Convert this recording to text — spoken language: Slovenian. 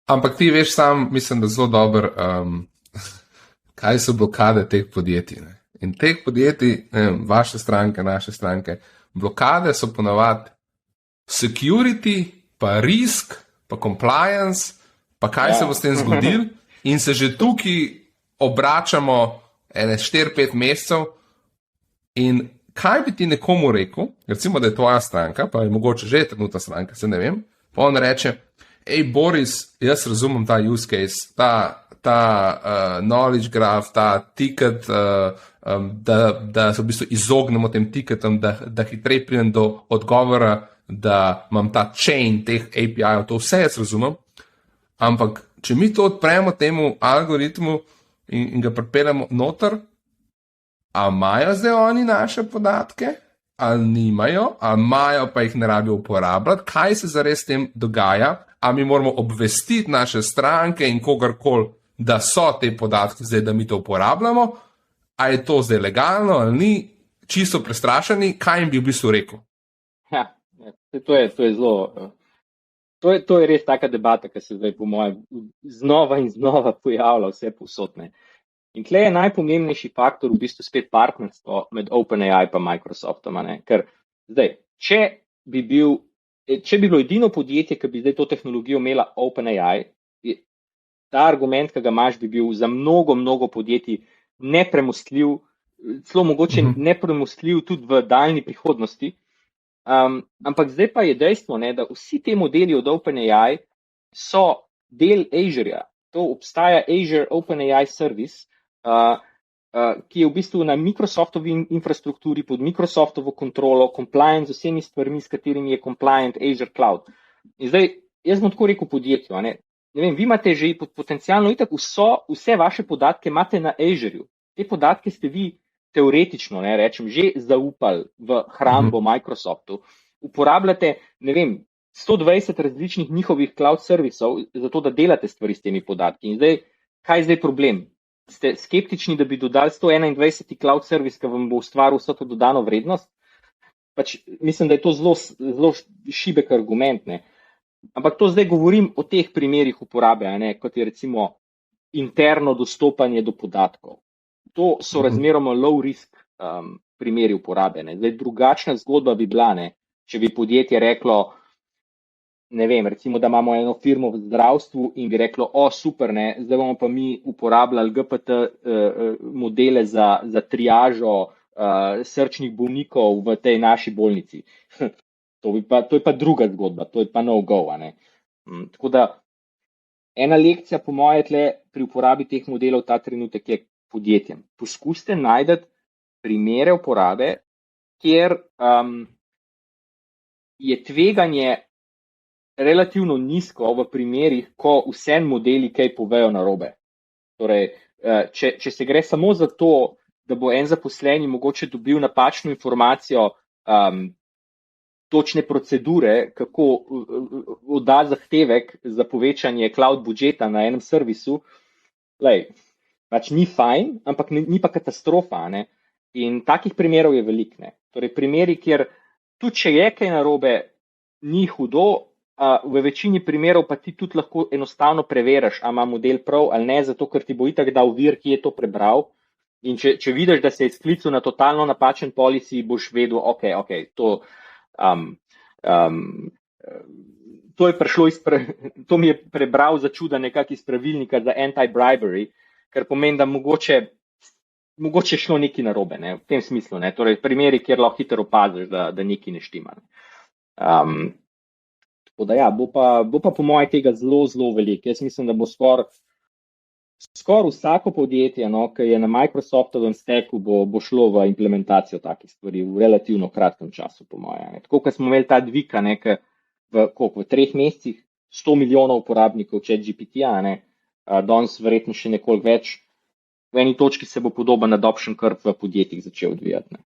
Ampak ti veš sam, mislim, da zelo dobro, kaj so blokade teh podjetij. Ne? In teh podjetij, vaše stranke, naše stranke, blokade so ponavadi security, pa risk, pa compliance, pa kaj se bo s tem zgodil, in se že tukaj obračamo 4-5 mesecev. In kaj bi ti nekomu rekel, recimo, da je tvoja stranka, pa je mogoče že trenutna stranka, se ne vem, pa on reče, hej Boris, jaz razumem ta use case, ta knowledge graph, ta ticket, da se v bistvu izognemo tem ticketom, da hitreje pridem do odgovora, da imam ta chain teh API-ov, to vse jaz razumem, ampak če mi to odpremo temu algoritmu in ga pripeljamo noter, a imajo zdaj oni naše podatke, ali nimajo, ali imajo pa jih ne rabijo uporabljati, kaj se zares s tem dogaja, a mi moramo obvestiti naše stranke in kogarkoli, da so te podatke zdaj, da mi to uporabljamo, a je to zdaj legalno ali ni, čisto prestrašeni, kaj jim bi v bistvu rekel? Ja, to je zelo... To je res taka debata, ki se zdaj po mojem znova in znova pojavlja vse povsod. In tle je najpomembnejši faktor v bistvu spet partnerstvo med OpenAI pa Microsoftom. Ker zdaj, če bi bilo edino podjetje, ki bi zdaj to tehnologijo imela OpenAI, ta argument, ki ga imaš, bi bil za mnogo podjetij nepremostljiv, celo mogoče nepremostljiv tudi v daljni prihodnosti. Ampak zdaj pa je dejstvo, da vsi te modeli od OpenAI so del Azure-ja. To obstaja Azure OpenAI Service, ki je v bistvu na Microsoftovi infrastrukturi, pod Microsoftovo kontrolo, compliant z vsemi stvarmi, s katerimi je compliant Azure Cloud. In zdaj, jaz bom tako rekel podjetju, ne vem, vi imate že potencialno itak vse vaše podatke imate na Azure-ju. Te podatke ste vi teoretično, rečem, že zaupali v hrambo Microsoftu. Uporabljate, 120 različnih njihovih cloud servisov, zato da delate stvari s temi podatki. In zdaj, kaj je zdaj problem? Ste skeptični, da bi dodali 121. cloud servis, ki vam bo ustvaril vso to dodano vrednost? Mislim, da je to zelo šibek argument. Ampak to zdaj govorim o teh primerih uporabe, kot je recimo interno dostopanje do podatkov. To so razmeroma low risk primeri uporabe. Zdaj, drugačna zgodba bi bila, če bi podjetje reklo, recimo, da imamo eno firmo v zdravstvu in bi reklo, super, zdaj bomo pa mi uporabljali GPT modele za triažo srčnih bolnikov v tej naši bolnici. To je pa druga zgodba, to je pa no go. Tako da, ena lekcija po moje tle pri uporabi teh modelov ta trenutek je podjetjem. Poskuste najti primere uporabe, kjer je tveganje relativno nizko v primerih, ko vse modeli kaj povejo narobe. Torej, če se gre samo za to, da bo en zaposleni mogoče dobil napačno informacijo, točne procedure, kako odda zahtevek za povečanje cloud budžeta na enem servisu, ni fajn, ampak ni pa katastrofa. In takih primerov je veliko. Torej, primeri, kjer tudi če je kaj narobe, ni hudo, v večini primerov pa ti tudi lahko enostavno preveriš, ali ima model prav ali ne, zato ker ti bo itak dal vir, ki je to prebral. In če vidiš, da se je sklical na totalno napačen policy, boš vedel, to je prišlo to mi je prebral začuda nekak iz pravilnika za anti-bribery, ker pomeni, da mogoče šlo nekaj narobe, v tem smislu. Torej, primeri, kjer lahko hitro opaziš, da nekaj ne štima. Tako da ja, bo pa po moje tega zelo veliko. Jaz mislim, da bo skoraj vsako podjetje, ki je na Microsoftovem stacku, bo šlo v implementacijo takih stvari v relativno kratkem času, po moje. Tako, kot smo imeli ta dvig, v 3 mesecih 100 milijonov uporabnikov ChatGPT-ja, danes verjetno še nekoliko več, v eni točki se bo podoben adoption curve v podjetjih začel odvijati.